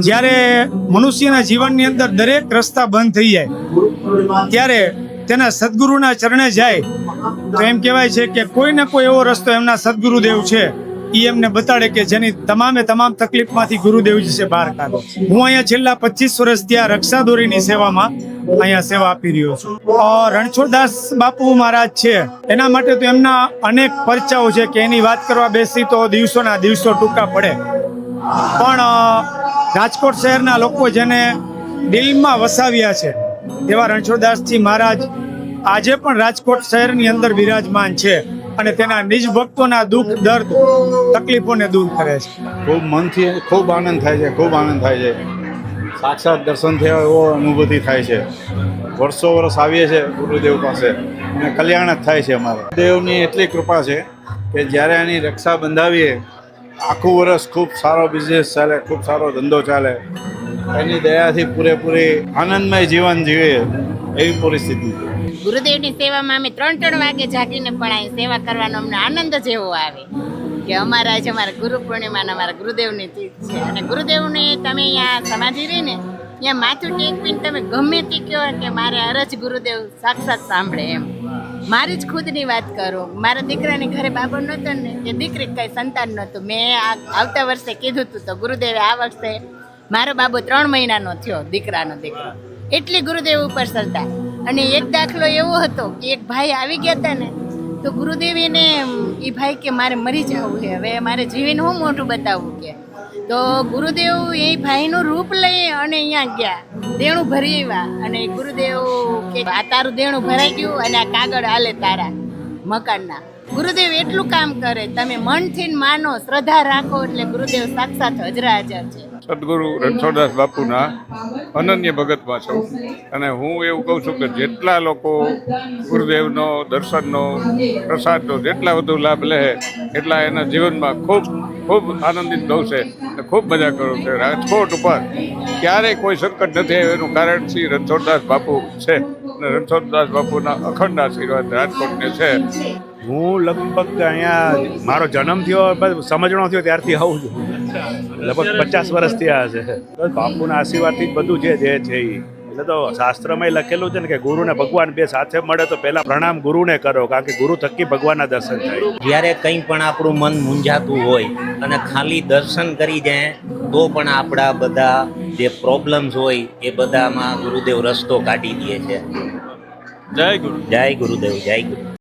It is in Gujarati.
જ્યારે મનુષ્યના જીવનની અંદર દરેક રસ્તા બંધ થઈ જાય ત્યારે તેના સદગુરુના ચરણે જાય તો એમ કહેવાય છે કે કોઈ ને કોઈ એવો રસ્તો એમના સદગુરુદેવ છે એ એમને બતાડે કે જેની તમામ તકલીફમાંથી ગુરુદેવજી છે બહાર કાઢો. હું અહીંયા છેલ્લા 25 વર્ષથી આ રક્ષાદોરીની સેવામાં અહીંયા સેવા આપી રહ્યો છું. રણછોડદાસ બાપુ મહારાજ છે એના માટે તો એમના અનેક પરચાઓ છે કે એની વાત કરવા બેસી તો દિવસોના દિવસો ટૂંકા પડે. પણ રાજકોટ શહેરના લોકો જેને દિલમાં વસાવ્યા છે એવા રણછોડદાસજી મહારાજ આજે પણ રાજકોટ શહેરની અંદર બિરાજમાન છે અને તેના નિજ ભક્તોના દુઃખ દર્દ તકલીફોને દૂર કરે છે. ખૂબ મનથી ખૂબ આનંદ થાય છે, ખૂબ આનંદ થાય છે. સાક્ષાત દર્શન થયા એવો અનુભૂતિ થાય છે. વર્ષો વર્ષ આવીએ છીએ ગુરુદેવ પાસે અને કલ્યાણ જ થાય છે અમારે. દેવની એટલી કૃપા છે કે જ્યારે એની રક્ષા બંધાવીએ આખું વર્ષ ખૂબ સારો બિઝનેસ ચાલે, ખૂબ સારો ધંધો ચાલે. એની દયાથી પૂરેપૂરી આનંદમય જીવન જીવીએ એવી પરિસ્થિતિ છે. ગુરુદેવની સેવામાં અમે 3 વાગે જાગીને પણ અહીં સેવા કરવાનો અમને આનંદ જ એવો આવે કે અમારા ગુરુ પૂર્ણિમાના અમારા ગુરુદેવની તીર્થ છે અને ગુરુદેવને તમે અહીંયા સમાધિ રહીને ત્યાં માથું ટેકવીને તમે ગમે તે કહો કે મારે અરજ ગુરુદેવ સાક્ષાત સાંભળે એમ. મારી જ ખુદની વાત કરું, મારા દીકરાને ઘરે બાબો નહોતો ને કે દીકરી કંઈ સંતાન નહોતું. મેં આવતા વર્ષે કીધું હતું તો ગુરુદેવે આ વર્ષે મારો બાબો 3 મહિનાનો થયો, દીકરો. એટલી ગુરુદેવ ઉપર શ્રદ્ધા. અને એક દાખલો એવો હતો કે એક ભાઈ આવી ગયા હતા ને તો ગુરુદેવ એને એ ભાઈ કે મારે મરી જવું છે, હવે મારે જીવીને હું મોટું બતાવવું કે. તો ગુરુદેવ એ ભાઈનું રૂપ લઈ અને અહીંયા ગયા, દેણું ભરી આવ્યા અને ગુરુદેવ કે આ તારું દેણું ભરાઈ ગયું અને આ કાગળ હાલે તારા મકાનના. ગુરુદેવ એટલું કામ કરે, તમે મનથી માનો, શ્રદ્ધા રાખો એટલે ગુરુદેવ સાક્ષાત હજરા હાજર છે. સદગુરુ રણછોડદાસ બાપુના અનન્ય ભગતમાં છું અને હું એવું કહું છું કે જેટલા લોકો ગુરુદેવનો દર્શનનો પ્રસાદનો જેટલા વધુ લાભ લે એટલા એના જીવનમાં ખૂબ ખૂબ આનંદિત થશે અને ખૂબ મજા કરું છે. રાજકોટ ઉપર ક્યારેય કોઈ સંકટ નથી આવ્યું એનું કારણ શ્રી રણછોડદાસ બાપુ છે અને રણછોડદાસ બાપુના અખંડ આશીર્વાદ રાજકોટને છે. હું લગભગ અહીંયા મારો જન્મ થયો, સમજણો થયો ત્યારથી આવું છું. લગભગ 50 વર્ષ થયા હશે. બાપુના આશીર્વાદથી જ બધું જે છે એટલે તો શાસ્ત્રમાં લખેલું છે ને કે ગુરુ ને ભગવાન બે સાથે મળે તો પહેલા પ્રણામ ગુરુને કરો, કારણ કે ગુરુ થકી ભગવાનના દર્શન થાય. જ્યારે કંઈ પણ આપણું મન મૂંઝાતું હોય અને ખાલી દર્શન કરી જાય તો પણ આપણા બધા જે પ્રોબ્લેમ્સ હોય એ બધામાં ગુરુદેવ રસ્તો કાઢી દે છે. જય ગુરુ. જય ગુરુદેવ, જય ગુરુ.